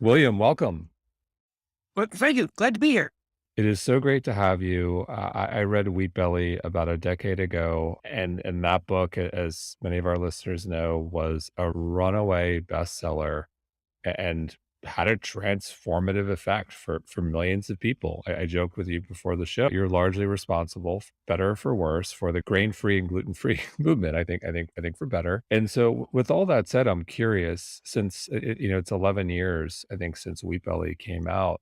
William, welcome. But thank you. Glad to be here. It is so great to have you. I read Wheat Belly about a decade ago, and that book, as many of our listeners know, was a runaway bestseller and had a transformative effect for millions of people. I joked with you before the show. You're largely responsible, better or for worse, for the grain-free and gluten-free movement. I think for better. And so, with all that said, I'm curious. Since it's 11 years, I think, since Wheat Belly came out.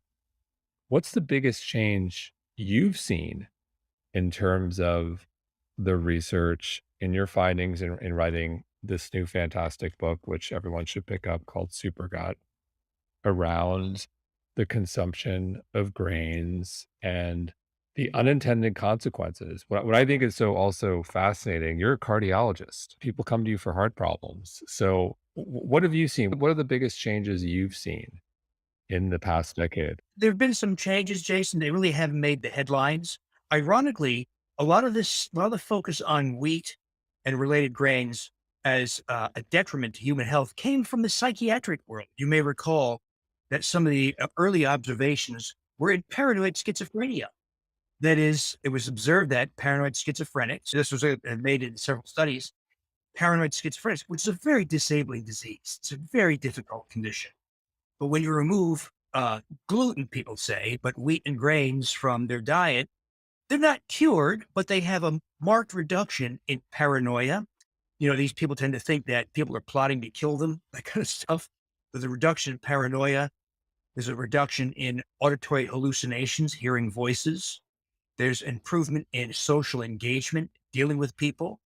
What's the biggest change you've seen in terms of the research in your findings in writing this new fantastic book, which everyone should pick up, called Super Gut, around the consumption of grains and the unintended consequences? What I think is so also fascinating, you're a cardiologist. People come to you for heart problems. So, what have you seen? What are the biggest changes you've seen in the past decade? There have been some changes, Jason. They really haven't made the headlines. Ironically, a lot of the focus on wheat and related grains as a detriment to human health came from the psychiatric world. You may recall that some of the early observations were in paranoid schizophrenia. That is, it was observed that paranoid schizophrenics, this was made in several studies, paranoid schizophrenics, which is a very disabling disease. It's a very difficult condition. But when you remove gluten, people say, but wheat and grains from their diet, they're not cured, but they have a marked reduction in paranoia. These people tend to think that people are plotting to kill them, that kind of stuff. There's a reduction in paranoia. There's a reduction in auditory hallucinations, hearing voices. There's improvement in social engagement, dealing with people.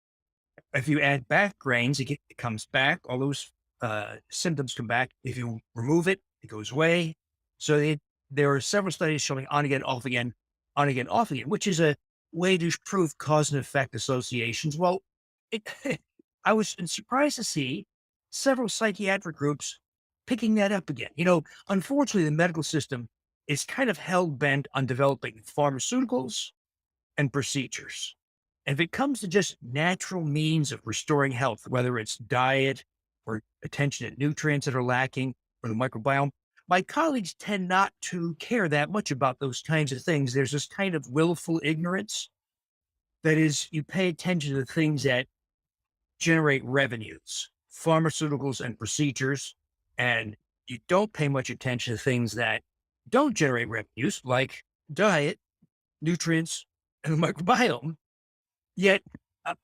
If you add back grains, it comes back. All those symptoms come back. If you remove it, it goes away. So there are several studies showing on again, off again, on again, off again, which is a way to prove cause and effect associations. Well, it, I was surprised to see several psychiatric groups picking that up again. Unfortunately, the medical system is kind of hell bent on developing pharmaceuticals and procedures. And if it comes to just natural means of restoring health, whether it's diet or attention to nutrients that are lacking or the microbiome, my colleagues tend not to care that much about those kinds of things. There's this kind of willful ignorance that is, you pay attention to the things that generate revenues, pharmaceuticals and procedures, and you don't pay much attention to things that don't generate revenues, like diet, nutrients, and the microbiome. Yet,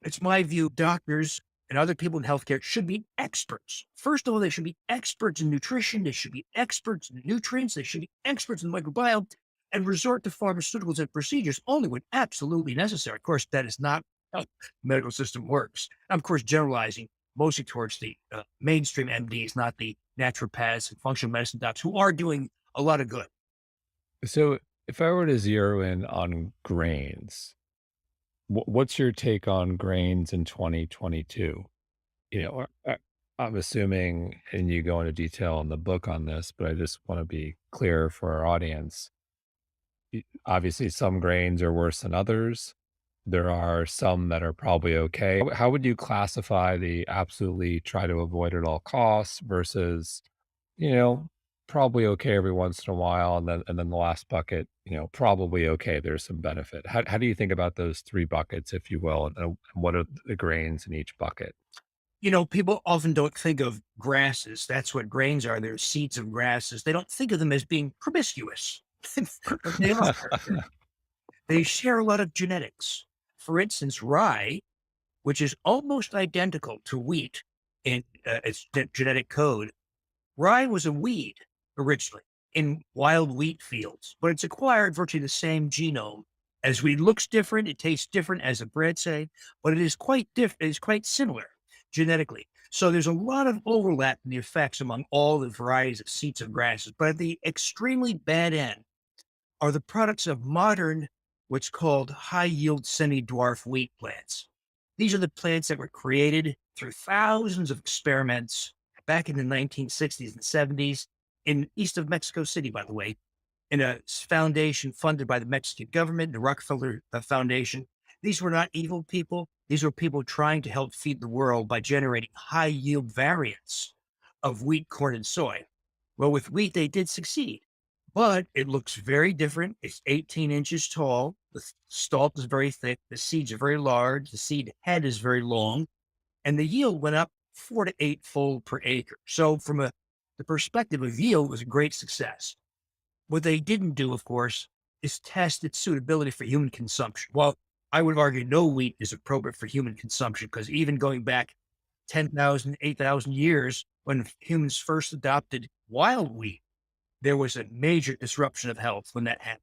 it's my view, doctors and other people in healthcare should be experts. First of all, they should be experts in nutrition. They should be experts in nutrients. They should be experts in the microbiome and resort to pharmaceuticals and procedures only when absolutely necessary. Of course, that is not how the medical system works. I'm, of course, generalizing mostly towards the mainstream MDs, not the naturopaths and functional medicine docs who are doing a lot of good. So, if I were to zero in on grains, what's your take on grains in 2022? I'm assuming, and you go into detail in the book on this, but I just want to be clear for our audience. Obviously, some grains are worse than others. There are some that are probably okay. How would you classify the absolutely try to avoid at all costs versus, you know, probably okay every once in a while, and then the last bucket, probably okay, there's some benefit. How do you think about those 3 buckets, if you will, and what are the grains in each bucket? People often don't think of grasses. That's what grains are. They're seeds of grasses. They don't think of them as being promiscuous. But they are. They share a lot of genetics. For instance, rye, which is almost identical to wheat in its genetic code, rye was a weed originally in wild wheat fields, but it's acquired virtually the same genome as wheat. Looks different, it tastes different as a bread say, but it is quite different. It is quite similar genetically. So there's a lot of overlap in the effects among all the varieties of seeds and grasses. But at the extremely bad end are the products of modern, what's called high yield semi dwarf wheat plants. These are the plants that were created through thousands of experiments back in the 1960s and 70s in east of Mexico City, by the way, in a foundation funded by the Mexican government, the Rockefeller Foundation. These were not evil people. These were people trying to help feed the world by generating high yield variants of wheat, corn, and soy. Well, with wheat, they did succeed, but it looks very different. It's 18 inches tall. The stalk is very thick. The seeds are very large. The seed head is very long, and the yield went up 4 to 8 fold per acre. So, from the perspective of yield, it was a great success. What they didn't do, of course, is test its suitability for human consumption. Well, I would argue no wheat is appropriate for human consumption because even going back 10,000, 8,000 years, when humans first adopted wild wheat, there was a major disruption of health when that happened.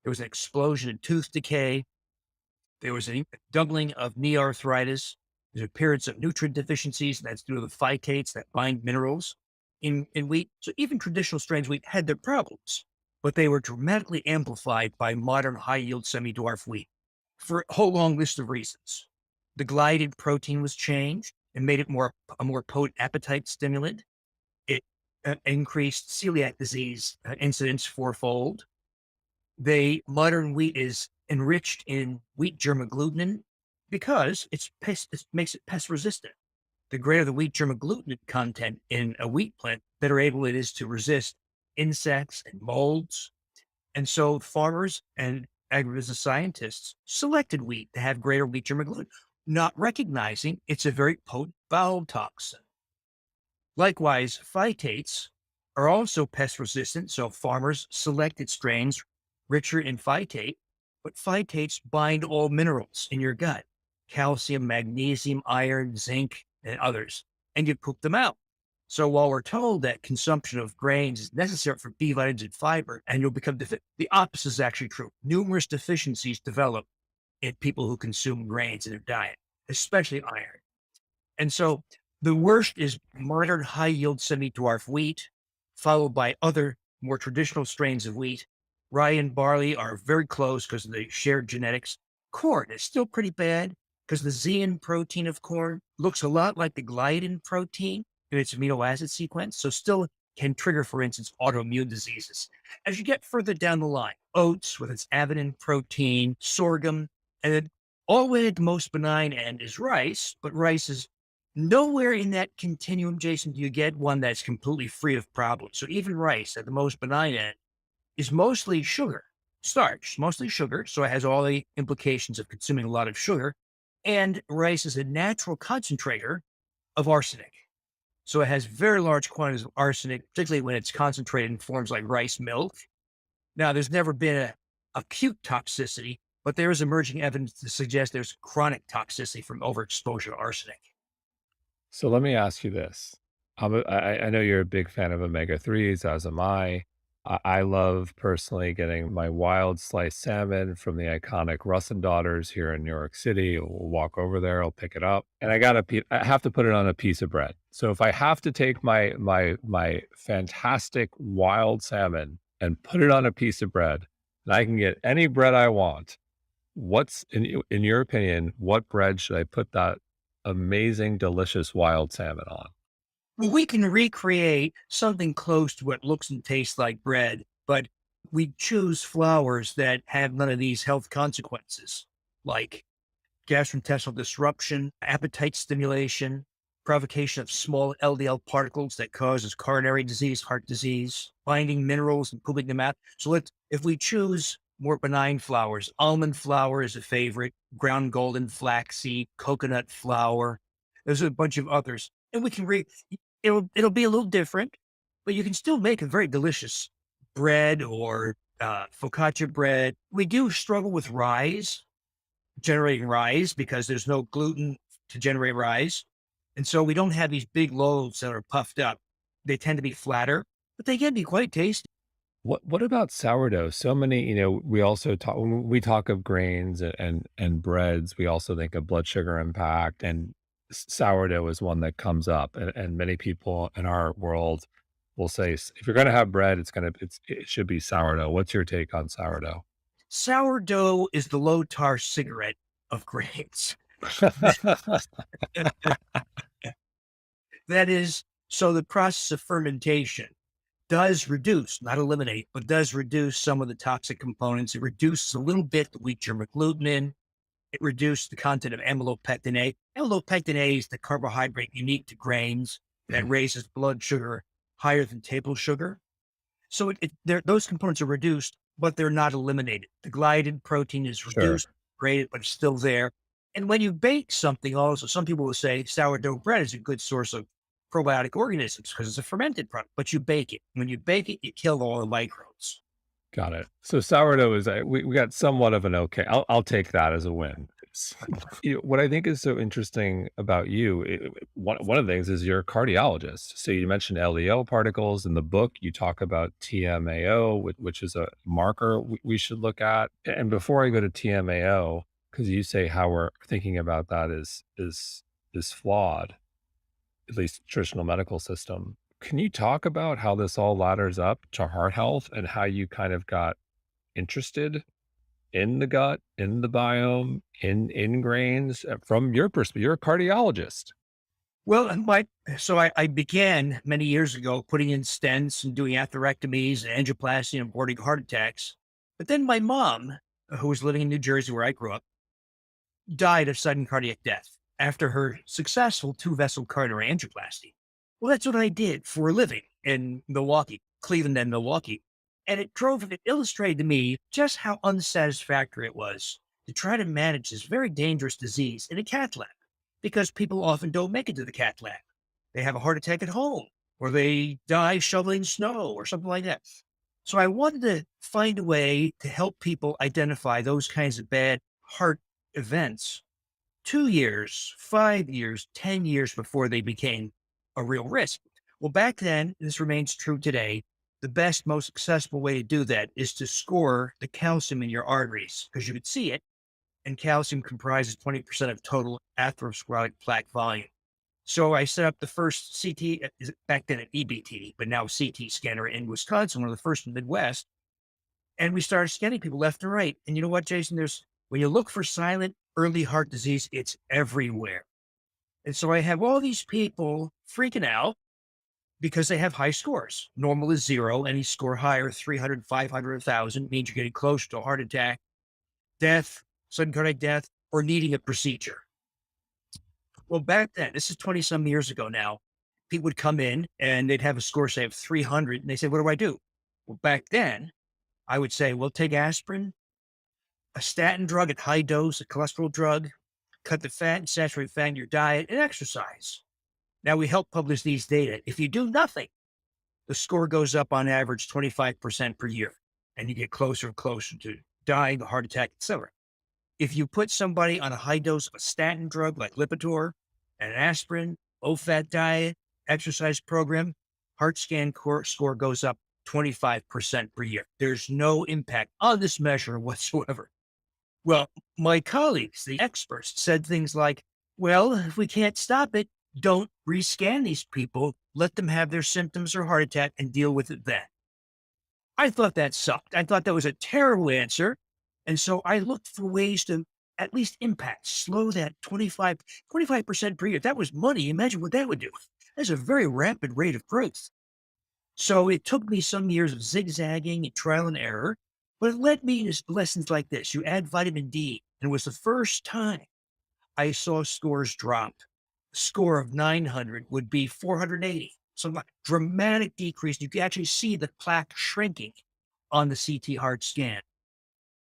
There was an explosion in tooth decay. There was a doubling of knee arthritis. There's appearance of nutrient deficiencies, and that's due to the phytates that bind minerals in wheat. So even traditional strains of wheat had their problems, but they were dramatically amplified by modern high yield semi dwarf wheat for a whole long list of reasons. The gliadin protein was changed and made it a more potent appetite stimulant. It increased celiac disease incidence fourfold. Modern wheat is enriched in wheat germ agglutinin because it makes it pest resistant. The greater the wheat germ agglutinin content in a wheat plant, better able it is to resist insects and molds. And so farmers and agribusiness scientists selected wheat to have greater wheat germ agglutinin, not recognizing it's a very potent bowel toxin. Likewise, phytates are also pest resistant, so farmers selected strains richer in phytate, but phytates bind all minerals in your gut: calcium, magnesium, iron, zinc, and others, and you poop them out. So while we're told that consumption of grains is necessary for B vitamins and fiber, and you'll become the opposite is actually true. Numerous deficiencies develop in people who consume grains in their diet, especially iron. And so the worst is modern high yield semi dwarf wheat, followed by other more traditional strains of wheat. Rye and barley are very close because of the shared genetics. Corn is still pretty bad because the zein protein of corn looks a lot like the gliadin protein in its amino acid sequence. So still can trigger, for instance, autoimmune diseases. As you get further down the line, oats with its avidin protein, sorghum, and then all the way at the most benign end is rice, but rice is nowhere in that continuum, Jason, do you get one that's completely free of problems. So even rice at the most benign end is mostly sugar, starch, mostly sugar. So it has all the implications of consuming a lot of sugar. And rice is a natural concentrator of arsenic. So it has very large quantities of arsenic, particularly when it's concentrated in forms like rice milk. Now, there's never been a acute toxicity, but there is emerging evidence to suggest there's chronic toxicity from overexposure to arsenic. So let me ask you this. I know you're a big fan of omega-3s, as am I. I love personally getting my wild sliced salmon from the iconic Russin Daughters here in New York City. We'll walk over there, I'll pick it up, and I have to put it on a piece of bread. So if I have to take my fantastic wild salmon and put it on a piece of bread, and I can get any bread I want, what's in your opinion, what bread should I put that amazing, delicious wild salmon on? Well, we can recreate something close to what looks and tastes like bread, but we choose flours that have none of these health consequences, like gastrointestinal disruption, appetite stimulation, provocation of small LDL particles that causes coronary disease, heart disease, binding minerals and pooping them out. So if we choose more benign flours, almond flour is a favorite, ground golden flaxseed, coconut flour. There's a bunch of others, and we can it'll be a little different, but you can still make a very delicious bread or focaccia bread. We do struggle with generating rise because there's no gluten to generate rise. And so we don't have these big loaves that are puffed up. They tend to be flatter, but they can be quite tasty. What about sourdough? So many, we also talk when we talk of grains and breads, we also think of blood sugar impact, and sourdough is one that comes up, and many people in our world will say, if you're going to have bread, it should be sourdough. What's your take on sourdough? Sourdough is the low tar cigarette of grains. That is, so the process of fermentation does reduce, not eliminate, but does reduce some of the toxic components. It reduces a little bit the wheat germ agglutinin. It reduced the content of amylopectin A. Amylopectin A is the carbohydrate unique to grains that raises blood sugar higher than table sugar. So those components are reduced, but they're not eliminated. The gliadin protein is Sure. reduced, graded, but it's still there. And when you bake something, also, some people will say sourdough bread is a good source of probiotic organisms because it's a fermented product, but you bake it. When you bake it, you kill all the microbes. Got it. So sourdough is we got somewhat of an okay. I'll take that as a win. What I think is so interesting about you, one of the things is you're a cardiologist. So you mentioned LDL particles in the book. You talk about TMAO, which is a marker we should look at. And before I go to TMAO, because you say how we're thinking about that is flawed, at least traditional medical system. Can you talk about how this all ladders up to heart health and how you kind of got interested in the gut, in the biome, in grains from your perspective? You're a cardiologist. Well, I began many years ago putting in stents and doing atherectomies and angioplasty and aborting heart attacks. But then my mom, who was living in New Jersey where I grew up, died of sudden cardiac death after her successful two-vessel coronary angioplasty. Well, that's what I did for a living in Milwaukee, Cleveland and Milwaukee. And it illustrated to me just how unsatisfactory it was to try to manage this very dangerous disease in a cath lab because people often don't make it to the cath lab. They have a heart attack at home or they die shoveling snow or something like that. So I wanted to find a way to help people identify those kinds of bad heart events 2 years, 5 years, 10 years before they became a real risk. Well, back then, this remains true today. The best, most accessible way to do that is to score the calcium in your arteries because you could see it. And calcium comprises 20% of total atherosclerotic plaque volume. So I set up the first CT, back then at EBT, but now CT scanner in Wisconsin, one of the first in the Midwest. And we started scanning people left and right. And you know what, Jason? When you look for silent early heart disease, it's everywhere. And so I have all these people freaking out because they have high scores. Normal is 0. Any score higher, 300, 500, 1,000 means you're getting close to a heart attack, death, sudden cardiac death, or needing a procedure. Well, back then, this is 20 some years ago now, people would come in and they'd have a score, say, of 300. And they say, what do I do? Well, back then, I would say, well, take aspirin, a statin drug at high dose, a cholesterol drug, cut the fat and saturated fat in your diet, and exercise. Now, we help publish these data. If you do nothing, the score goes up on average 25% per year, and you get closer and closer to dying, a heart attack, etc. If you put somebody on a high dose of a statin drug like Lipitor and an aspirin, low fat diet, exercise program, heart scan score goes up 25% per year. There's no impact on this measure whatsoever. Well, my colleagues, the experts, said things like, well, if we can't stop it, don't rescan these people. Let them have their symptoms or heart attack and deal with it then. I thought that sucked. I thought that was a terrible answer. And so I looked for ways to at least impact, slow that 25% per year. That was money. Imagine what that would do. That's a very rapid rate of growth. So it took me some years of zigzagging and trial and error, but it led me to lessons like this. You add vitamin D, and it was the first time I saw scores drop. A score of 900 would be 480. So like dramatic decrease. You can actually see the plaque shrinking on the CT heart scan.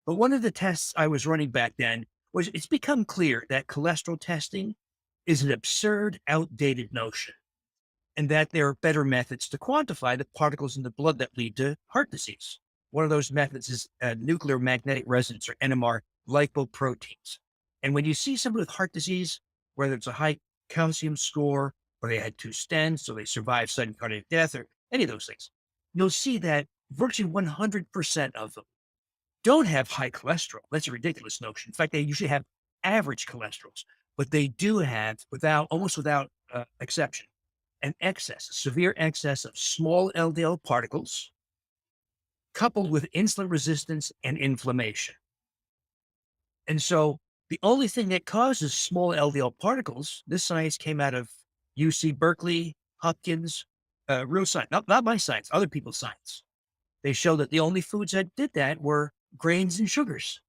But one of the tests I was running back then was it's become clear that cholesterol testing is an absurd, outdated notion, and that there are better methods to quantify the particles in the blood that lead to heart disease. One of those methods is nuclear magnetic resonance or NMR lipoproteins. And when you see somebody with heart disease, whether it's a high calcium score or they had two stents or they survived sudden cardiac death or any of those things, you'll see that virtually 100% of them don't have high cholesterol. That's a ridiculous notion. In fact, they usually have average cholesterols, but they do have, almost without exception, an excess, a severe excess of small LDL particles coupled with insulin resistance and inflammation. And so the only thing that causes small LDL particles, this science came out of UC Berkeley, Hopkins, real science, not my science, other people's science. They showed that the only foods that did that were grains and sugars.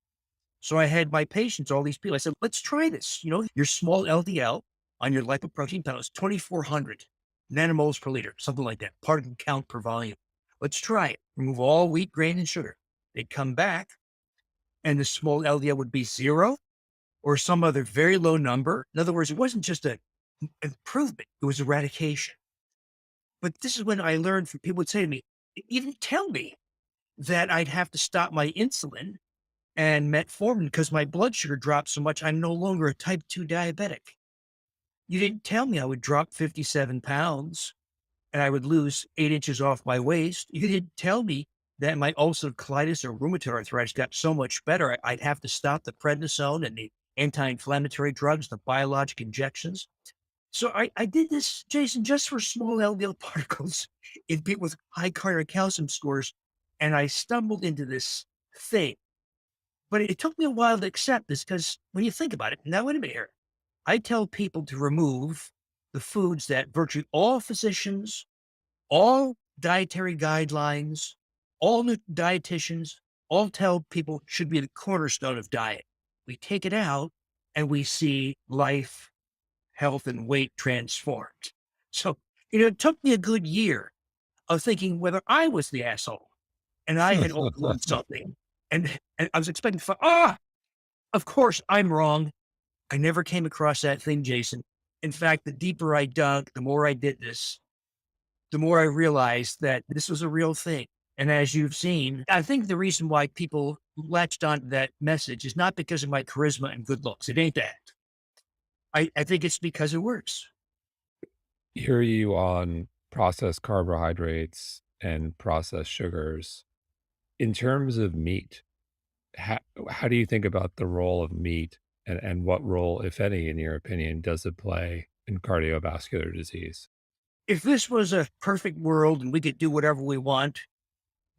So I had my patients, all these people, I said, let's try this. Your small LDL on your lipoprotein panel is 2,400. nanomoles per liter, something like that, particle count per volume. Let's try it. Remove all wheat, grain, and sugar. They'd come back, and the small LDL would be zero or some other very low number. In other words, it wasn't just an improvement, it was eradication. But this is when I learned from people would say to me, you didn't tell me that I'd have to stop my insulin and metformin because my blood sugar dropped so much I'm no longer a type 2 diabetic. You didn't tell me I would drop 57 pounds and I would lose 8 inches off my waist. You didn't tell me that my ulcerative colitis or rheumatoid arthritis got so much better. I'd have to stop the prednisone and the anti-inflammatory drugs, the biologic injections. So I did this, Jason, just for small LDL particles in people with high cardiac calcium scores. And I stumbled into this thing. But it took me a while to accept this because when you think about it, now wait a minute here. I tell people to remove the foods that virtually all physicians, all dietary guidelines, all the dietitians all tell people should be the cornerstone of diet. We take it out and we see life, health, and weight transformed. So, it took me a good year of thinking whether I was the asshole and I had overlooked something. And I was expecting to, of course I'm wrong. I never came across that thing, Jason. In fact, the deeper I dug, the more I did this, the more I realized that this was a real thing. And as you've seen, I think the reason why people latched onto that message is not because of my charisma and good looks. It ain't that. I think it's because it works. Hear you on processed carbohydrates and processed sugars. In terms of meat, how, how do you think about the role of meat and what role, if any, in your opinion, does it play in cardiovascular disease? If this was a perfect world and we could do whatever we want,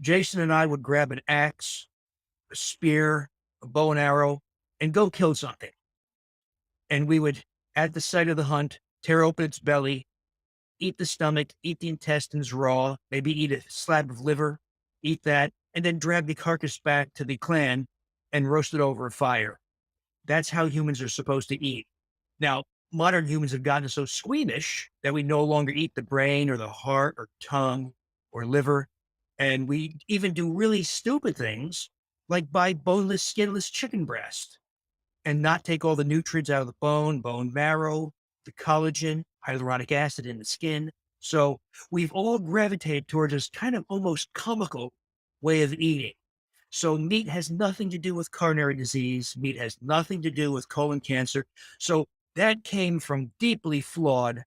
Jason and I would grab an axe, a spear, a bow and arrow, and go kill something. And we would, at the site of the hunt, tear open its belly, eat the stomach, eat the intestines raw, maybe eat a slab of liver, eat that, and then drag the carcass back to the clan and roast it over a fire. That's how humans are supposed to eat. Now, modern humans have gotten so squeamish that we no longer eat the brain or the heart or tongue or liver. And we even do really stupid things like buy boneless, skinless chicken breast and not take all the nutrients out of the bone, bone marrow, the collagen, hyaluronic acid in the skin. So we've all gravitated towards this kind of almost comical way of eating. So meat has nothing to do with coronary disease. Meat has nothing to do with colon cancer. So that came from deeply flawed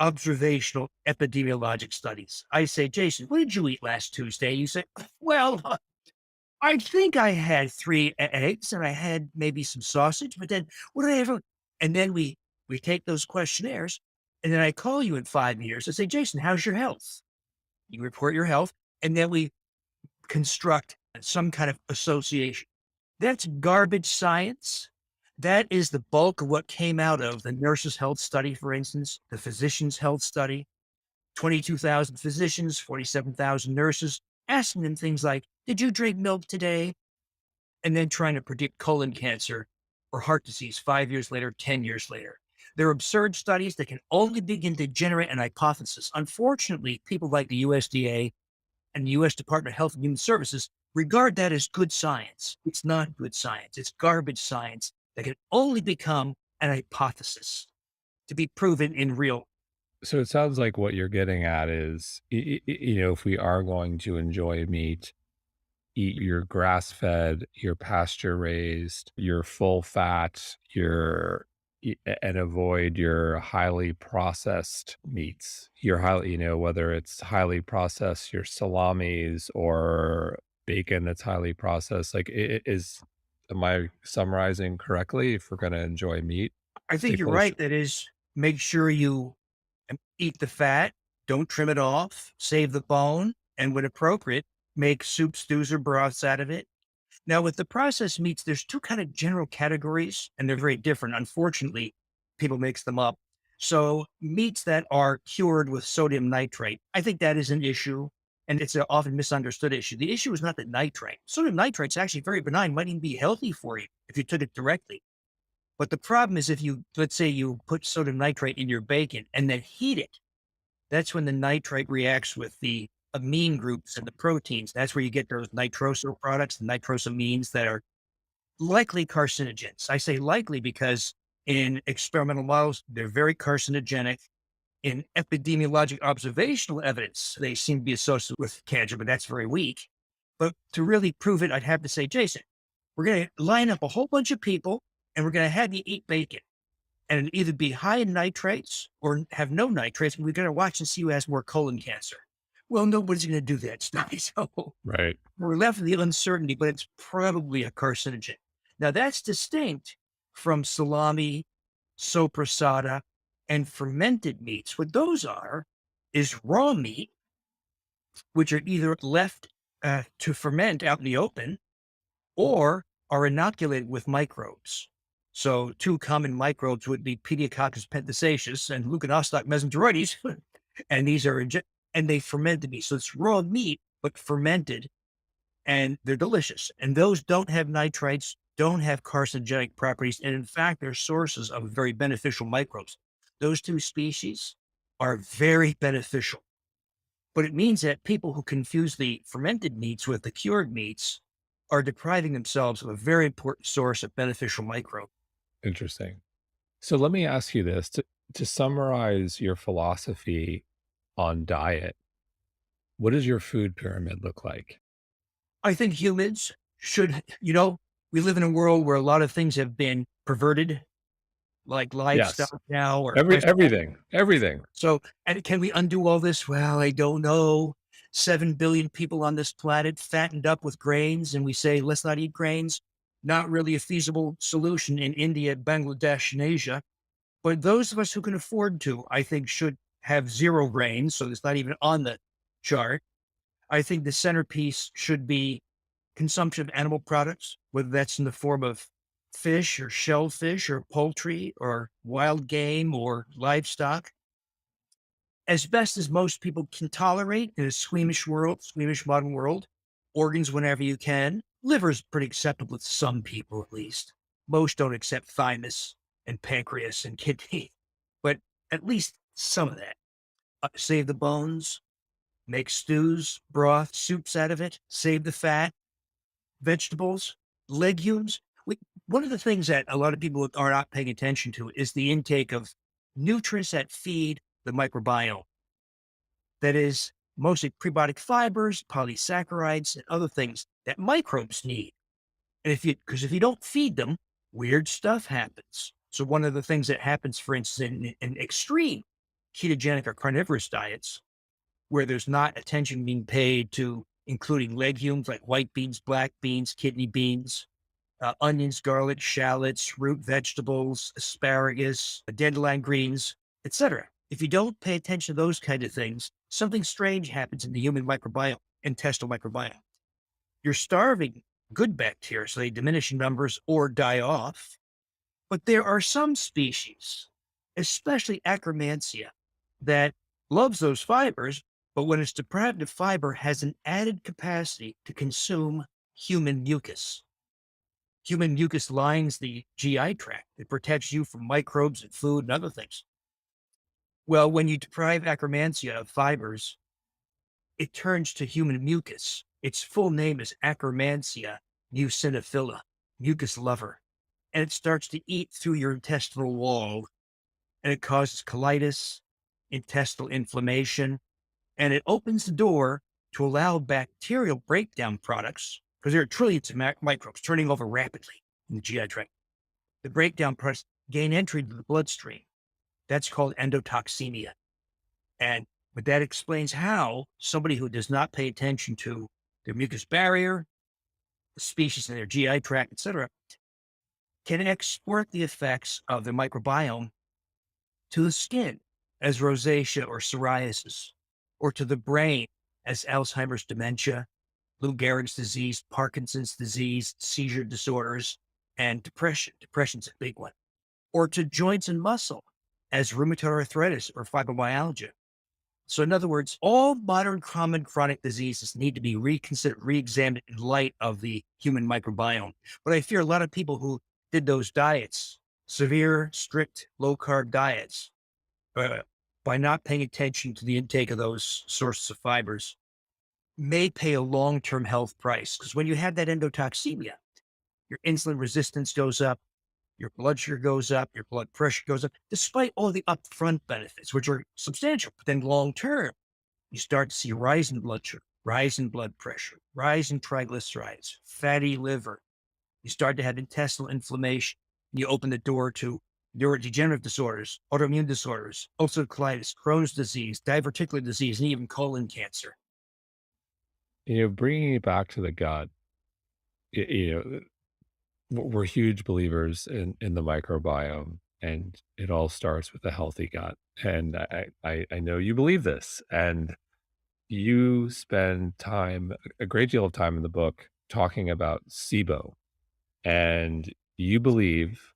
observational epidemiologic studies. I say, Jason, what did you eat last Tuesday? You say, well, I think I had three eggs and I had maybe some sausage, but then what did I ever? And then we take those questionnaires, and then I call you in 5 years and say, Jason, how's your health? You report your health, and then we construct some kind of association. That's garbage science. That is the bulk of what came out of the nurses' health study, for instance, the physicians' health study. 22,000 physicians, 47,000 nurses, asking them things like, did you drink milk today? And then trying to predict colon cancer or heart disease 5 years later, 10 years later. They're absurd studies that can only begin to generate an hypothesis. Unfortunately, people like the USDA and the US Department of Health and Human Services regard that as good science. It's not good science. It's garbage science that can only become an hypothesis to be proven in real. So it sounds like what you're getting at is, if we are going to enjoy meat, eat your grass fed, your pasture raised, your full fat, and avoid your highly processed meats. Your highly, whether it's highly processed, your salamis or bacon that's highly processed. Like, am I summarizing correctly? If we're going to enjoy meat, I stay think you're close. right. That is, make sure you eat the fat, don't trim it off, save the bone, and when appropriate, make soup, stews, or broths out of it. Now, with the processed meats, there's two kind of general categories, and they're very different. Unfortunately, people mix them up. So, meats that are cured with sodium nitrate, I think that is an issue, and it's an often misunderstood issue. The issue is not the nitrate. Sodium nitrate is actually very benign, might even be healthy for you if you took it directly. But the problem is if you, let's say you put sodium nitrate in your bacon and then heat it, That's when the nitrite reacts with the amine groups and the proteins. That's where you get those nitroso products, the nitrosamines that are likely carcinogens. I say likely because in experimental models, they're very carcinogenic. In epidemiologic observational evidence, they seem to be associated with cancer, but that's very weak. But to really prove it, I'd have to say, Jason, we're going to line up a whole bunch of people and we're going to have you eat bacon and it'll either be high in nitrates or have no nitrates. And we're going to watch and see who has more colon cancer. Well, nobody's going to do that study. So Right. we're left with the uncertainty, but it's probably a carcinogen. Now, that's distinct from salami, sopressata, and fermented meats. What those are is raw meat, which are either left to ferment out in the open or are inoculated with microbes. So, two common microbes would be Pediococcus pentaceus and Leuconostoc mesenteroides, and these are and they ferment the meat. So it's raw meat but fermented, and they're delicious. And those don't have nitrites, don't have carcinogenic properties, and in fact, they're sources of very beneficial microbes. Those two species are very beneficial. But it means that people who confuse the fermented meats with the cured meats are depriving themselves of a very important source of beneficial microbes. Interesting. So let me ask you this to summarize your philosophy on diet, what does your food pyramid look like? I think humans should, we live in a world where a lot of things have been perverted, like Yes. livestock now or flesh. Everything. So, and can we undo all this? Well, I don't know. 7 billion people on this planet fattened up with grains, and we say, let's not eat grains. Not really a feasible solution in India, Bangladesh, and Asia. But those of us who can afford to, I think, should have zero grains. So it's not even on the chart. I think the centerpiece should be consumption of animal products, whether that's in the form of fish or shellfish or poultry or wild game or livestock, as best as most people can tolerate in a squeamish world, squeamish modern world. Organs whenever you can. Liver's pretty acceptable to some people, at least. Most don't accept thymus and pancreas and kidney, but at least some of that. Save the bones, make stews, broth, soups out of it, save the fat, vegetables, legumes. One of the things that a lot of people are not paying attention to is the intake of nutrients that feed the microbiome. That is mostly prebiotic fibers, polysaccharides, and other things that microbes need. And because if you don't feed them, weird stuff happens. So one of the things that happens, for instance, in extreme ketogenic or carnivorous diets, where there's not attention being paid to including legumes like white beans, black beans, kidney beans, onions, garlic, shallots, root vegetables, asparagus, dandelion greens, etc. If you don't pay attention to those kind of things, something strange happens in the human microbiome, intestinal microbiome. You're starving good bacteria, so they diminish in numbers or die off. But there are some species, especially Akkermansia, that loves those fibers, but when it's deprived of fiber, has an added capacity to consume human mucus. Human mucus lines the GI tract. It protects you from microbes and food and other things. Well, when you deprive Akkermansia of fibers, it turns to human mucus. Its full name is Akkermansia muciniphila, mucus lover. And it starts to eat through your intestinal wall, and it causes colitis, intestinal inflammation, and it opens the door to allow bacterial breakdown products, because there are trillions of microbes turning over rapidly in the GI tract. The breakdown products gain entry to the bloodstream. That's called endotoxemia. But that explains how somebody who does not pay attention to their mucus barrier, the species in their GI tract, etc., can export the effects of their microbiome to the skin as rosacea or psoriasis, or to the brain as Alzheimer's dementia, Lou Gehrig's disease, Parkinson's disease, seizure disorders, and depression. Depression's a big one. Or to joints and muscle as rheumatoid arthritis or fibromyalgia. So in other words, all modern common chronic diseases need to be reconsidered, re-examined in light of the human microbiome. But I fear a lot of people who did those diets, severe, strict, low-carb diets, by not paying attention to the intake of those sources of fibers may pay a long-term health price. Because when you have that endotoxemia, your insulin resistance goes up, your blood sugar goes up, your blood pressure goes up, despite all the upfront benefits, which are substantial. But then long term, you start to see a rise in blood sugar, rise in blood pressure, rise in triglycerides, fatty liver. You start to have intestinal inflammation. You open the door to neurodegenerative disorders, autoimmune disorders, ulcerative colitis, Crohn's disease, diverticular disease, and even colon cancer. Bringing it back to the gut, y you know, we're huge believers in the microbiome, and it all starts with a healthy gut, and I know you believe this, and you spend time a great deal of time in the book talking about SIBO, and you believe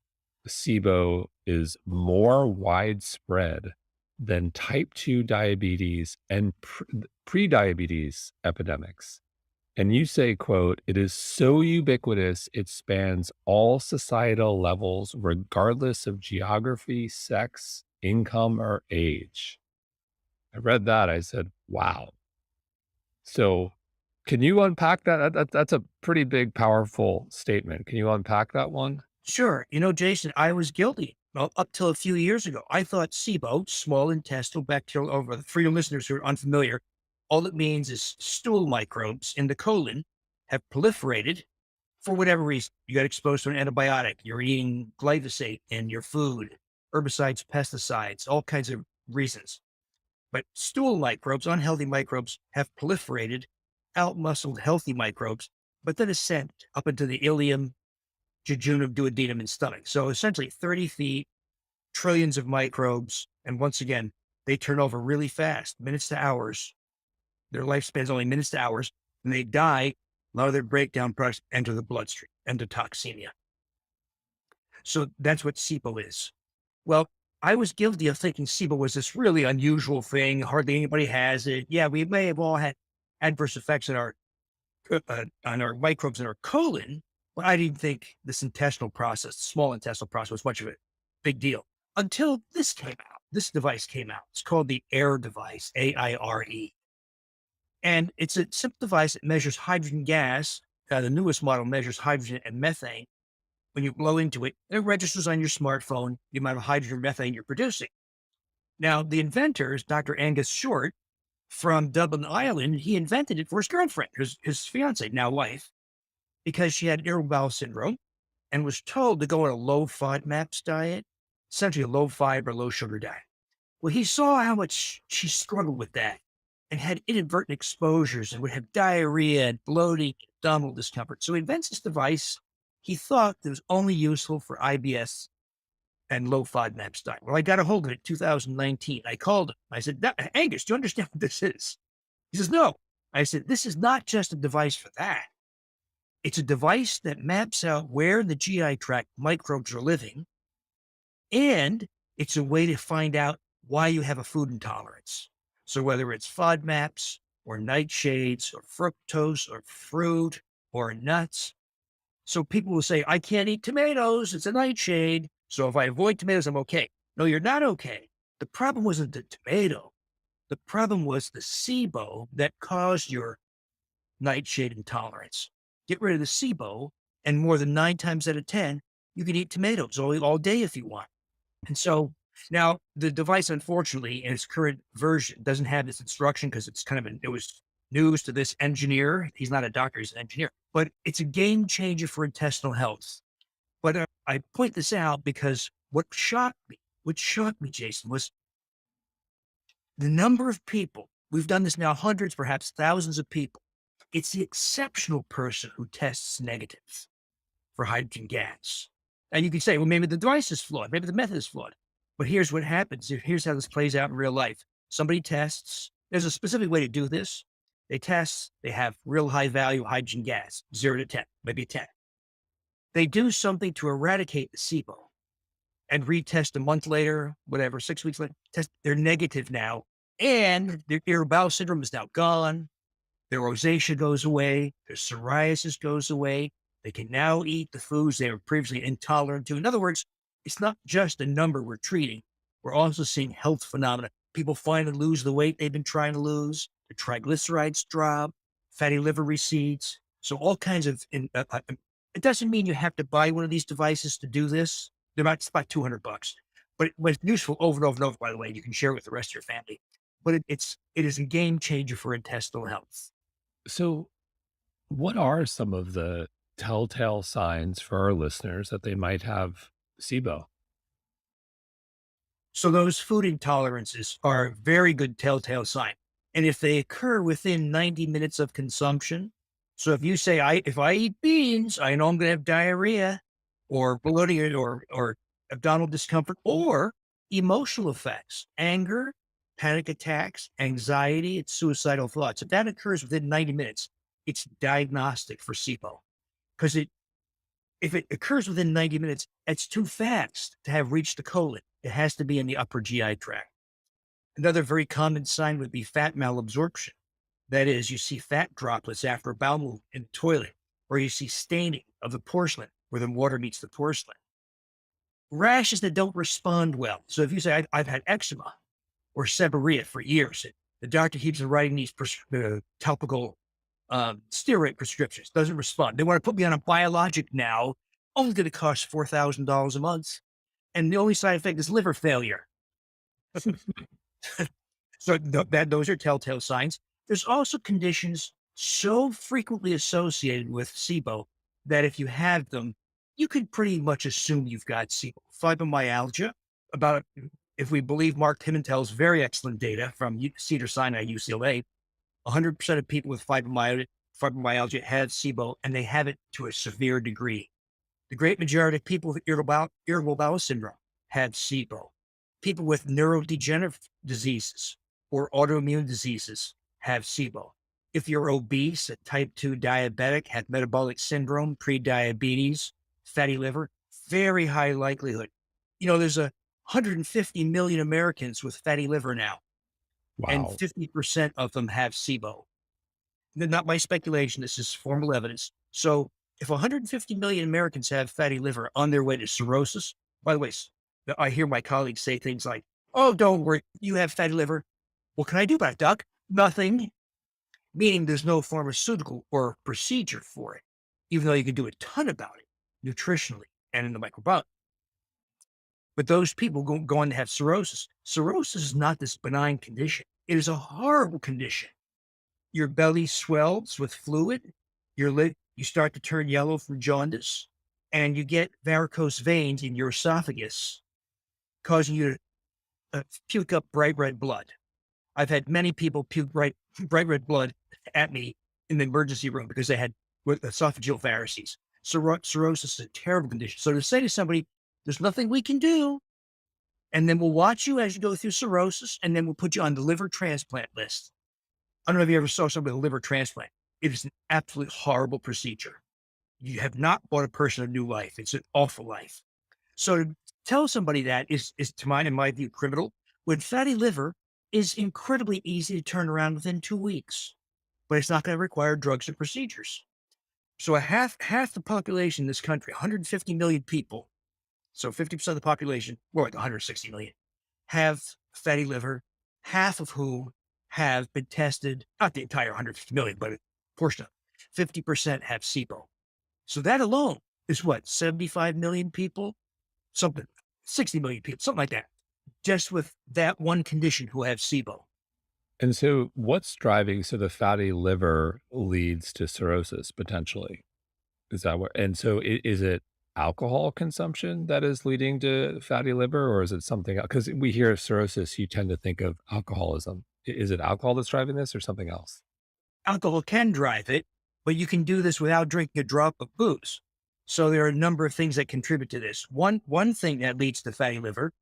SIBO is more widespread than type 2 diabetes and pre-diabetes epidemics. And you say, quote, "It is so ubiquitous, it spans all societal levels, regardless of geography, sex, income, or age." I read that. I said, wow. So can you unpack that? That's a pretty big, powerful statement. Can you unpack that one? Sure. You know, Jason, I was guilty. Well, up till a few years ago, I thought SIBO, small intestinal bacterial overgrowth, for your listeners who are unfamiliar, all it means is stool microbes in the colon have proliferated for whatever reason. You got exposed to an antibiotic, you're eating glyphosate in your food, herbicides, pesticides, all kinds of reasons. But stool microbes, unhealthy microbes, have proliferated, outmuscled healthy microbes, but then ascend up into the ileum, jejunum, duodenum, and stomach. So essentially 30 feet, trillions of microbes. And once again, they turn over really fast, minutes to hours. Their lifespan is only minutes to hours. And they die. A lot of their breakdown products enter the bloodstream, endotoxemia. So that's what SIBO is. Well, I was guilty of thinking SIBO was this really unusual thing. Hardly anybody has it. Yeah, we may have all had adverse effects on our microbes in our colon, but I didn't think this intestinal process, small intestinal process, was much of a big deal until this came out. This device came out. It's called the AIRE device, AIRE. And it's a simple device that measures hydrogen gas. The newest model measures hydrogen and methane. When you blow into it, it registers on your smartphone the amount of hydrogen or methane you're producing. Now, the inventor is Dr. Angus Short from Dublin, Ireland. He invented it for his girlfriend, his fiance, now wife, because she had irritable bowel syndrome and was told to go on a low FODMAPs diet, essentially a low fiber, low sugar diet. Well, he saw how much she struggled with that and had inadvertent exposures and would have diarrhea and bloating, abdominal discomfort. So he invents this device he thought that was only useful for IBS and low FODMAPs diet. Well, I got a hold of it in 2019. I called him. I said, Angus, do you understand what this is? He says, no. I said, this is not just a device for that. It's a device that maps out where in the GI tract microbes are living, and it's a way to find out why you have a food intolerance. So whether it's FODMAPs or nightshades or fructose or fruit or nuts. So people will say, I can't eat tomatoes. It's a nightshade. So if I avoid tomatoes, I'm okay. No, you're not okay. The problem wasn't the tomato. The problem was the SIBO that caused your nightshade intolerance. Get rid of the SIBO, and more than 9 times out of 10, you can eat tomatoes all day if you want. And so now the device, unfortunately, in its current version, doesn't have this instruction because it's it was news to this engineer. He's not a doctor, he's an engineer, but it's a game changer for intestinal health. But I point this out because what shocked me, Jason, was the number of people. We've done this now, hundreds, perhaps thousands of people. It's the exceptional person who tests negative for hydrogen gas. And you can say, well, maybe the device is flawed, maybe the method is flawed. But here's what happens. Here's how this plays out in real life. Somebody tests. There's a specific way to do this. They test. They have real high value hydrogen gas, 0 to 10, maybe 10. They do something to eradicate the SIBO and retest a month later, whatever, 6 weeks later. They're negative now. And their irritable bowel syndrome is now gone. Their rosacea goes away. Their psoriasis goes away. They can now eat the foods they were previously intolerant to. In other words, it's not just a number we're treating. We're also seeing health phenomena. People finally lose the weight they've been trying to lose. The triglycerides drop, fatty liver recedes. So all kinds of. It doesn't mean you have to buy one of these devices to do this. They're about, it's about $200, but it's useful over and over and over. By the way, you can share it with the rest of your family. But it is a game changer for intestinal health. So, what are some of the telltale signs for our listeners that they might have SIBO? So those food intolerances are a very good telltale sign. And if they occur within 90 minutes of consumption, so if you say, if I eat beans, I know I'm going to have diarrhea or bloating or abdominal discomfort or emotional effects, anger, panic attacks, anxiety, and suicidal thoughts. If that occurs within 90 minutes, it's diagnostic for SIBO because if it occurs within 90 minutes, it's too fast to have reached the colon. It has to be in the upper GI tract. Another very common sign would be fat malabsorption. That is, you see fat droplets after a bowel movement in the toilet, or you see staining of the porcelain where the water meets the porcelain. Rashes that don't respond well. So if you say, I've had eczema or seborrhea for years, the doctor keeps writing these topical steroid prescriptions, doesn't respond. They want to put me on a biologic now, only going to cost $4,000 a month. And the only side effect is liver failure. So those are telltale signs. There's also conditions so frequently associated with SIBO that if you have them, you can pretty much assume you've got SIBO. Fibromyalgia, about if we believe Mark Pimentel's very excellent data from Cedars-Sinai, UCLA, 100% of people with fibromyalgia have SIBO, and they have it to a severe degree. The great majority of people with irritable bowel syndrome have SIBO. People with neurodegenerative diseases or autoimmune diseases have SIBO. If you're obese, a type 2 diabetic, have metabolic syndrome, prediabetes, fatty liver, very high likelihood. There's 150 million Americans with fatty liver now, and Wow. 50% of them have SIBO. Not my speculation. This is formal evidence. So if 150 million Americans have fatty liver on their way to cirrhosis, by the way, I hear my colleagues say things like, oh, don't worry, you have fatty liver. What can I do about it, doc? Nothing. Meaning there's no pharmaceutical or procedure for it, even though you can do a ton about it nutritionally and in the microbiome. But those people go on to have cirrhosis. Cirrhosis is not this benign condition. It is a horrible condition. Your belly swells with fluid, you start to turn yellow from jaundice, and you get varicose veins in your esophagus, causing you to puke up bright red blood. I've had many people puke bright red blood at me in the emergency room because they had esophageal varices. Cirrhosis is a terrible condition. So to say to somebody, there's nothing we can do, and then we'll watch you as you go through cirrhosis, and then we'll put you on the liver transplant list. I don't know if you ever saw somebody with a liver transplant. It is an absolutely horrible procedure. You have not brought a person a new life. It's an awful life. So to tell somebody that is to mine, in my view, criminal. When fatty liver is incredibly easy to turn around within 2 weeks, but it's not going to require drugs and procedures. So half the population in this country, 150 million people, so 50% of the population, more like 160 million, have fatty liver, half of whom have been tested, not the entire 150 million, but a portion of it. 50% have SIBO. So that alone is what, 75 million people? Something, 60 million people, something like that, just with that one condition who have SIBO. And so, what's driving? So, the fatty liver leads to cirrhosis potentially. Is that what? And so, is it alcohol consumption that is leading to fatty liver, or is it something else? Because we hear of cirrhosis, you tend to think of alcoholism. Is it alcohol that's driving this, or something else? Alcohol can drive it, but you can do this without drinking a drop of booze. So there are a number of things that contribute to this. One thing that leads to fatty liver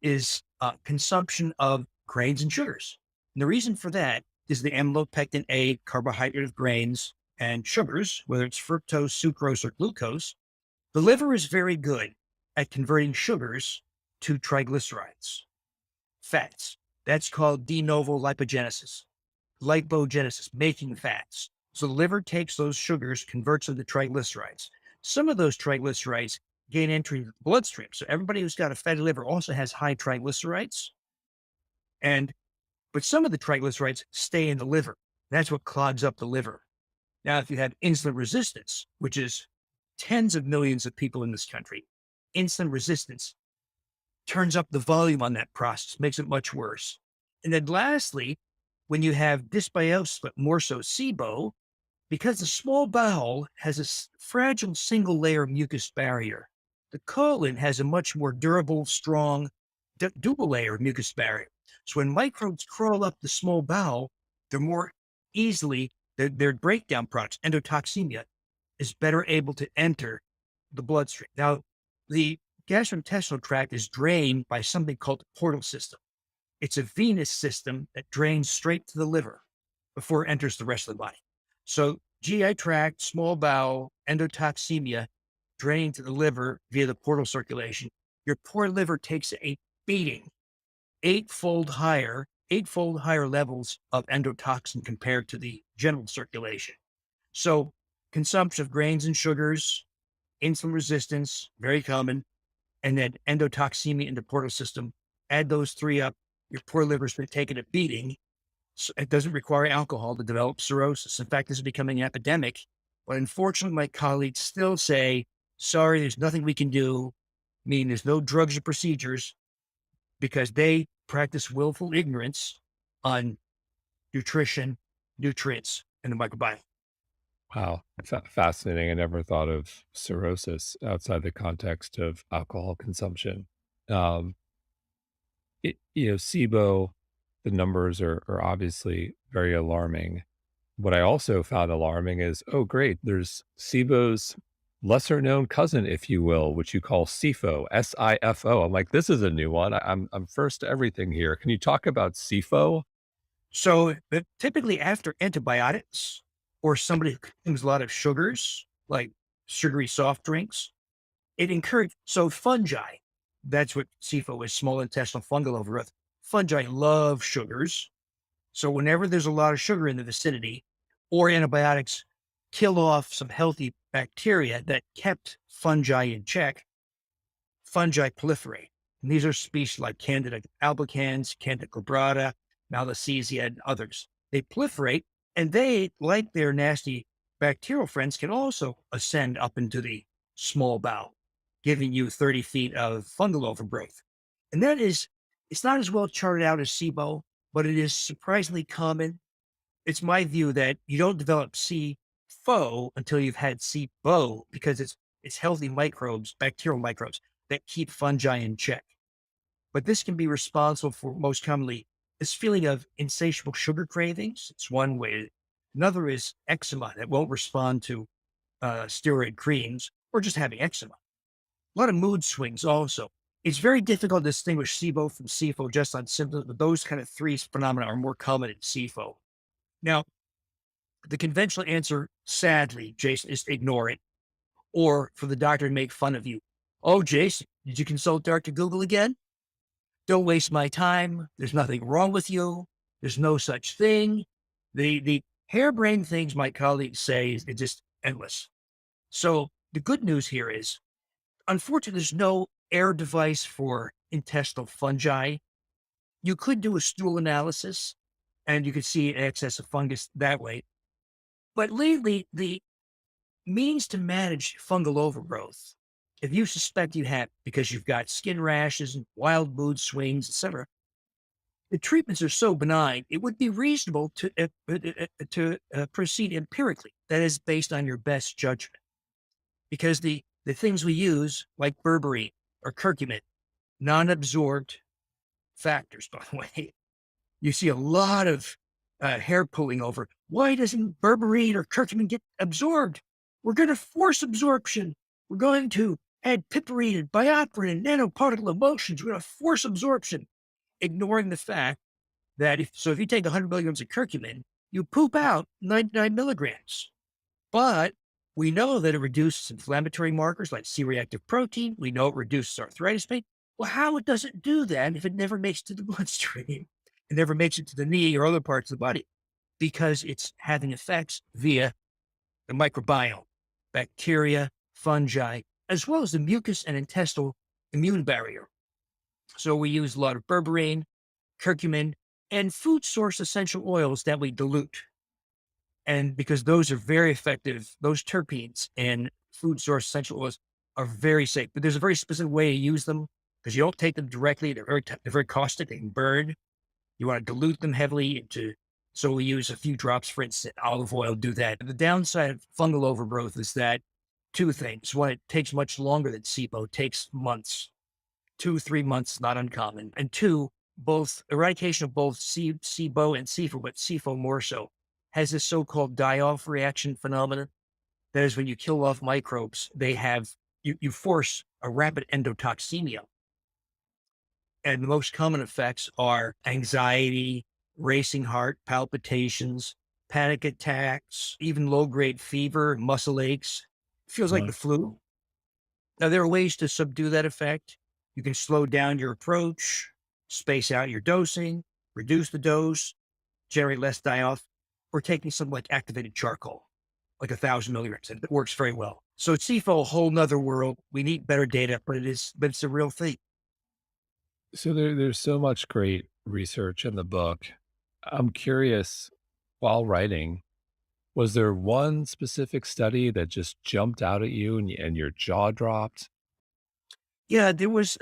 is consumption of grains and sugars. And the reason for that is the amylopectin A carbohydrate of grains and sugars, whether it's fructose, sucrose, or glucose. The liver is very good at converting sugars to triglycerides, fats. That's called de novo lipogenesis, making fats. So the liver takes those sugars, converts them to triglycerides. Some of those triglycerides gain entry into the bloodstream. So everybody who's got a fatty liver also has high triglycerides. And But some of the triglycerides stay in the liver. That's what clogs up the liver. Now, if you have insulin resistance, which is tens of millions of people in this country, insulin resistance turns up the volume on that process, makes it much worse. And then lastly, when you have dysbiosis, but more so SIBO, because the small bowel has a fragile single layer mucus barrier, the colon has a much more durable, strong dual layer mucus barrier. So when microbes crawl up the small bowel, they're more easily, their breakdown products, endotoxemia, is better able to enter the bloodstream. Now, the gastrointestinal tract is drained by something called the portal system. It's a venous system that drains straight to the liver before it enters the rest of the body. So GI tract, small bowel, endotoxemia, draining to the liver via the portal circulation. Your poor liver takes a beating, eightfold higher levels of endotoxin compared to the general circulation. So consumption of grains and sugars, insulin resistance, very common, and then endotoxemia in the portal system. Add those three up, your poor liver's been taking a beating. So it doesn't require alcohol to develop cirrhosis. In fact, this is becoming an epidemic. But unfortunately, my colleagues still say, sorry, there's nothing we can do, meaning there's no drugs or procedures, because they practice willful ignorance on nutrition, nutrients, and the microbiome. Wow, fascinating. I never thought of cirrhosis outside the context of alcohol consumption. Um, SIBO, the numbers are obviously very alarming. What I also found alarming is, oh, great, there's SIBO's lesser known cousin, if you will, which you call SIFO, SIFO. I'm like, this is a new one. I'm first to everything here. Can you talk about SIFO? So typically after antibiotics or somebody who consumes a lot of sugars, like sugary soft drinks, it encourages, so fungi, that's what SIFO is, small intestinal fungal overgrowth. Fungi love sugars. So whenever there's a lot of sugar in the vicinity or antibiotics kill off some healthy bacteria that kept fungi in check, fungi proliferate. And these are species like Candida albicans, Candida glabrata, Malassezia, and others. They proliferate, and they, like their nasty bacterial friends, can also ascend up into the small bowel, giving you 30 feet of fungal overgrowth. And that is, it's not as well charted out as SIBO, but it is surprisingly common. It's my view that you don't develop SIFO until you've had SIBO, because it's healthy microbes, bacterial microbes, that keep fungi in check. But this can be responsible for, most commonly, this feeling of insatiable sugar cravings. It's one way. Another is eczema that won't respond to steroid creams, or just having eczema. A lot of mood swings also. It's very difficult to distinguish SIBO from SIFO just on symptoms, but those kind of three phenomena are more common in SIFO. Now, the conventional answer, sadly, Jason, is to ignore it, or for the doctor to make fun of you. Oh, Jason, did you consult Dr. Google again? Don't waste my time. There's nothing wrong with you. There's no such thing. The harebrained things my colleagues say is just endless. So the good news here is, unfortunately, there's no air device for intestinal fungi. You could do a stool analysis and you could see an excess of fungus that way. But lately, the means to manage fungal overgrowth, if you suspect you have, because you've got skin rashes and wild mood swings, etc., the treatments are so benign, it would be reasonable to proceed empirically. That is based on your best judgment, because the things we use, like berberine or curcumin, non-absorbed factors, by the way. You see a lot of hair pulling over. Why doesn't berberine or curcumin get absorbed? We're going to force absorption. We're going to add piperine and biotin and nanoparticle emulsions. We're going to force absorption, ignoring the fact that if you take 100 milligrams of curcumin, you poop out 99 milligrams. But we know that it reduces inflammatory markers like C-reactive protein. We know it reduces arthritis pain. Well, how does it do that if it never makes it to the bloodstream? It never makes it to the knee or other parts of the body, because it's having effects via the microbiome, bacteria, fungi, as well as the mucus and intestinal immune barrier. So we use a lot of berberine, curcumin, and food source essential oils that we dilute. And because those are very effective, those terpenes and food source essential oils are very safe. But there's a very specific way to use them because you don't take them directly. They're very caustic. They can burn. You want to dilute them heavily into. So we use a few drops, for instance, olive oil. Do that. The downside of fungal overgrowth is that two things. One, it takes much longer than SIBO. It takes months, 2, 3 months, not uncommon. And two, both eradication of both SIBO and SIFO, but SIFO more so, has this so-called die-off reaction phenomenon. That is when you kill off microbes, you force a rapid endotoxemia. And the most common effects are anxiety, racing heart, palpitations, panic attacks, even low-grade fever, muscle aches. Feels like the flu. Now, there are ways to subdue that effect. You can slow down your approach, space out your dosing, reduce the dose, generate less die-off, or taking something like activated charcoal, like 1,000 milligrams. And it works very well. So it's CFO, a whole nother world. We need better data, but it's a real thing. So there's so much great research in the book. I'm curious, while writing, was there one specific study that just jumped out at you and your jaw dropped? Yeah, there was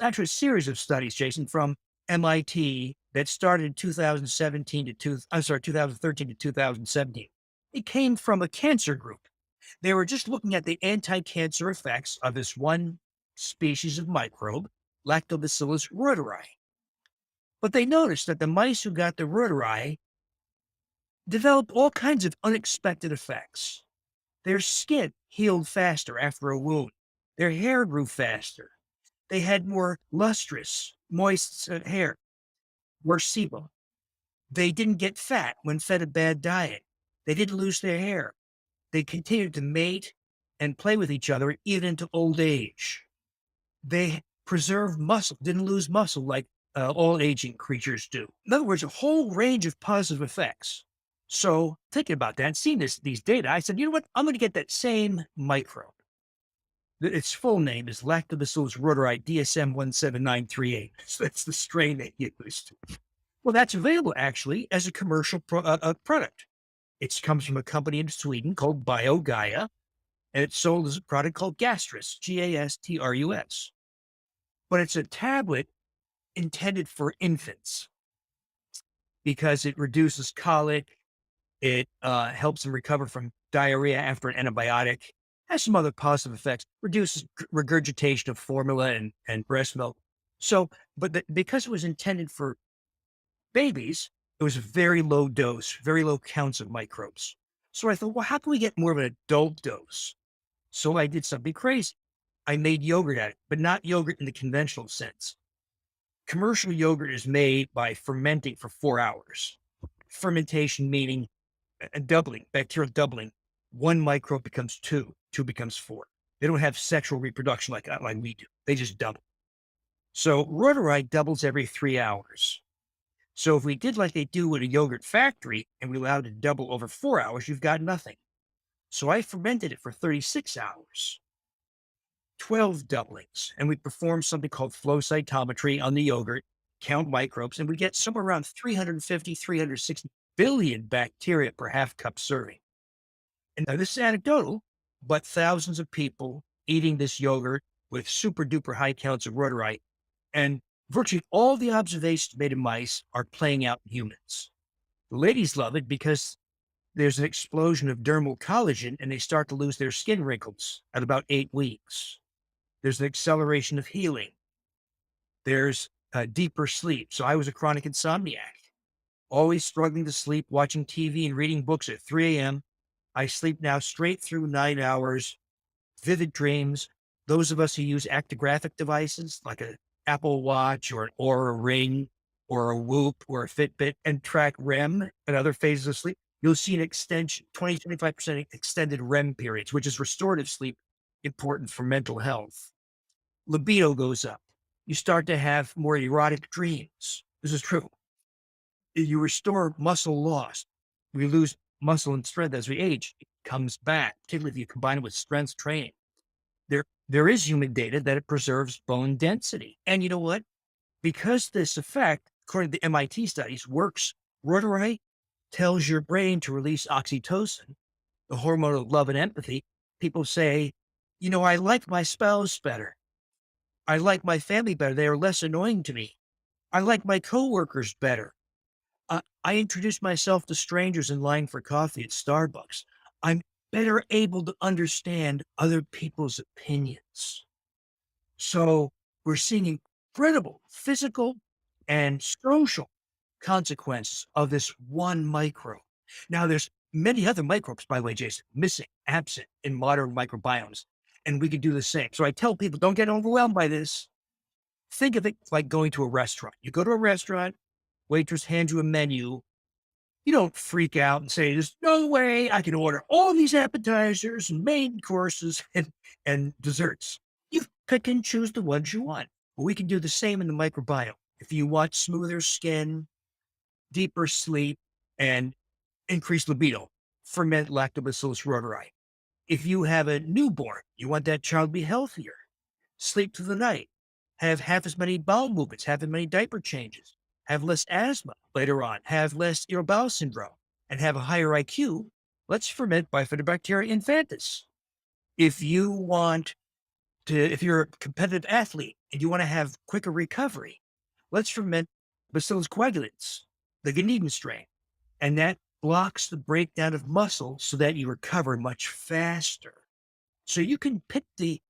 actually a series of studies, Jason, from MIT that started in 2017 to 2013 to 2017. It came from a cancer group. They were just looking at the anti-cancer effects of this one species of microbe, Lactobacillus reuteri. But they noticed that the mice who got the reuteri developed all kinds of unexpected effects. Their skin healed faster after a wound. Their hair grew faster. They had more lustrous, moist hair, more sebum. They didn't get fat when fed a bad diet. They didn't lose their hair. They continued to mate and play with each other even into old age. They preserved muscle, didn't lose muscle like all aging creatures do. In other words, a whole range of positive effects. So thinking about that, seeing these data, I said, you know what? I'm going to get that same microbe. Its full name is Lactobacillus reuteri DSM 17938. So that's the strain they used. Well, that's available actually as a commercial product. It comes from a company in Sweden called BioGaia, and it's sold as a product called Gastrus, Gastrus. But it's a tablet intended for infants because it reduces colic. It helps them recover from diarrhea after an antibiotic, has some other positive effects, reduces regurgitation of formula and breast milk. So, because it was intended for babies, it was a very low dose, very low counts of microbes. So I thought, well, how can we get more of an adult dose? So I did something crazy. I made yogurt out of it, but not yogurt in the conventional sense. Commercial yogurt is made by fermenting for 4 hours. Fermentation meaning doubling, bacterial doubling. One microbe becomes two, two becomes four. They don't have sexual reproduction like we do. They just double. So reuteri doubles every 3 hours. So if we did like they do with a yogurt factory and we allowed it to double over 4 hours, you've got nothing. So I fermented it for 36 hours, 12 doublings, and we performed something called flow cytometry on the yogurt, count microbes, and we get somewhere around 350, 360 billion bacteria per half cup serving. And now this is anecdotal, but thousands of people eating this yogurt with super duper high counts of reuteri, and virtually all the observations made in mice are playing out in humans. The ladies love it because there's an explosion of dermal collagen and they start to lose their skin wrinkles at about 8 weeks. There's an acceleration of healing. There's a deeper sleep. So I was a chronic insomniac, always struggling to sleep, watching TV and reading books at 3 a.m. I sleep now straight through 9 hours, vivid dreams. Those of us who use actigraphic devices like an Apple Watch or an Oura Ring or a Whoop or a Fitbit and track REM and other phases of sleep, you'll see an extension, 20-25% extended REM periods, which is restorative sleep, important for mental health. Libido goes up. You start to have more erotic dreams. This is true. You restore muscle loss. We lose muscle and strength as we age. It comes back, particularly if you combine it with strength training. There is human data that it preserves bone density. And you know what? Because this effect according to the MIT studies, works. Reuteri tells your brain to release oxytocin, the hormone of love and empathy. People say, I like my spouse better. I like my family better. They are less annoying to me. I like my coworkers better. I introduce myself to strangers in line for coffee at Starbucks. I'm better able to understand other people's opinions. So we're seeing incredible physical and social consequences of this one microbe. Now, there's many other microbes, by the way, Jason, missing, absent in modern microbiomes, and we could do the same. So I tell people, don't get overwhelmed by this. Think of it like going to a restaurant. You go to a restaurant, waitress hands you a menu. You don't freak out and say, there's no way I can order all these appetizers and main courses and desserts. You pick and choose the ones you want. But we can do the same in the microbiome. If you want smoother skin, deeper sleep, and increased libido, ferment Lactobacillus reuteri. If you have a newborn, you want that child to be healthier, sleep through the night, have half as many bowel movements, have as many diaper changes, have less asthma later on, have less irritable bowel syndrome, and have a higher IQ, let's ferment Bifidobacteria infantis. If you want if you're a competitive athlete and you want to have quicker recovery, let's ferment Bacillus coagulans, the Ganeden strain, and that blocks the breakdown of muscle so that you recover much faster. So you can pick the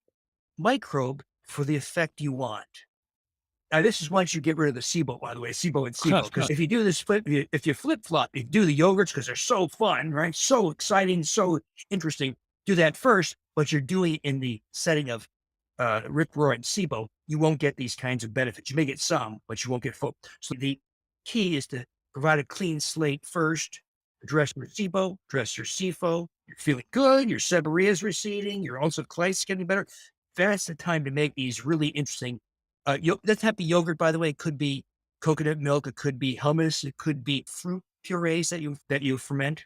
microbe for the effect you want. Now, this is once you get rid of the SIBO, by the way, SIBO and SIBO. Because if you do this if you flip flop, you do the yogurts because they're so fun, right? So exciting, so interesting. Do that first, but you're doing it in the setting of Rip Roy and SIBO. You won't get these kinds of benefits. You may get some, but you won't get full. So the key is to provide a clean slate first, address your SIBO, address your SIFO. You're feeling good. Your seborrhea is receding. Your ulcerative colitis is getting better. That's the time to make these really interesting. That type of yogurt, by the way, could be coconut milk. It could be hummus. It could be fruit purees that you ferment.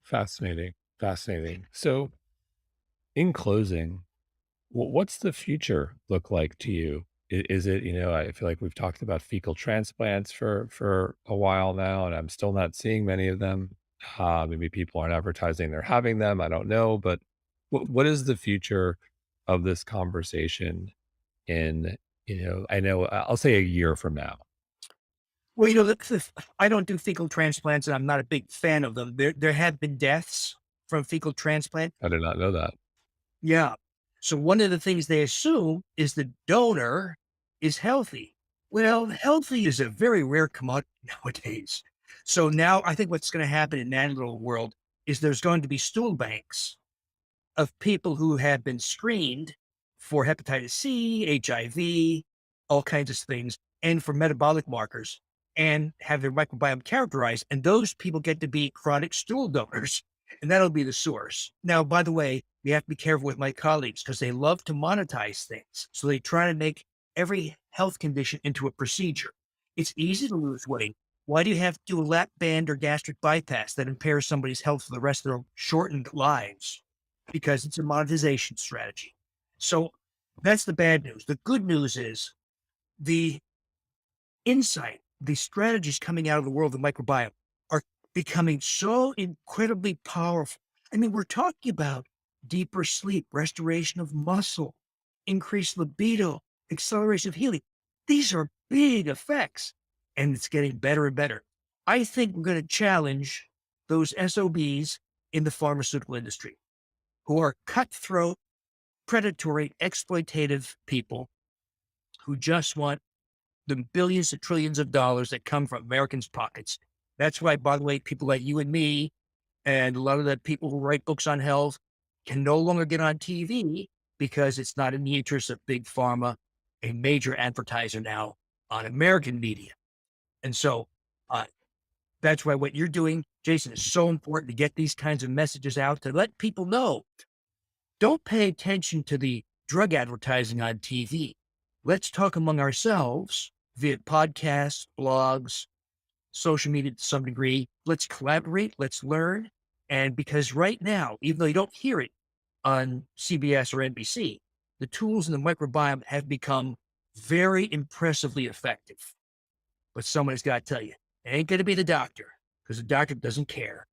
Fascinating. Fascinating. So, in closing, what's the future look like to you? Is it, I feel like we've talked about fecal transplants for a while now, and I'm still not seeing many of them. Maybe people aren't advertising they're having them. I don't know, but what is the future of this conversation in, I know I'll say a year from now. Well, I don't do fecal transplants, and I'm not a big fan of them. There have been deaths from fecal transplant. I did not know that. Yeah. So one of the things they assume is the donor is healthy. Well, healthy is a very rare commodity nowadays. So now I think what's going to happen in that little world is there's going to be stool banks of people who have been screened for hepatitis C, HIV, all kinds of things, and for metabolic markers and have their microbiome characterized. And those people get to be chronic stool donors, and that'll be the source. Now, by the way, we have to be careful with my colleagues because they love to monetize things. So they try to make every health condition into a procedure. It's easy to lose weight. Why do you have to do a lap band or gastric bypass that impairs somebody's health for the rest of their shortened lives? Because it's a monetization strategy. So that's the bad news. The good news is the insight, the strategies coming out of the world of the microbiome are becoming so incredibly powerful. I mean, we're talking about deeper sleep, restoration of muscle, increased libido, acceleration of healing. These are big effects, and it's getting better and better. I think we're going to challenge those SOBs in the pharmaceutical industry who are cutthroat, predatory, exploitative people who just want the billions and trillions of dollars that come from Americans' pockets. That's why, by the way, people like you and me and a lot of the people who write books on health can no longer get on TV because it's not in the interest of big pharma, a major advertiser now on American media. And so that's why what you're doing, Jason, is so important to get these kinds of messages out to let people know. Don't pay attention to the drug advertising on TV. Let's talk among ourselves via podcasts, blogs, social media to some degree. Let's collaborate. Let's learn. And because right now, even though you don't hear it on CBS or NBC, the tools in the microbiome have become very impressively effective. but somebody's got to tell you, it ain't going to be the doctor because the doctor doesn't care.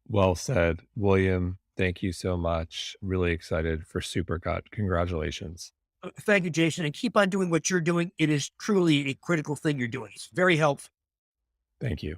Well said. William, thank you so much. Really excited for Supercut. Congratulations. Thank you, Jason, and keep on doing what you're doing. It is truly a critical thing you're doing. It's very helpful. Thank you.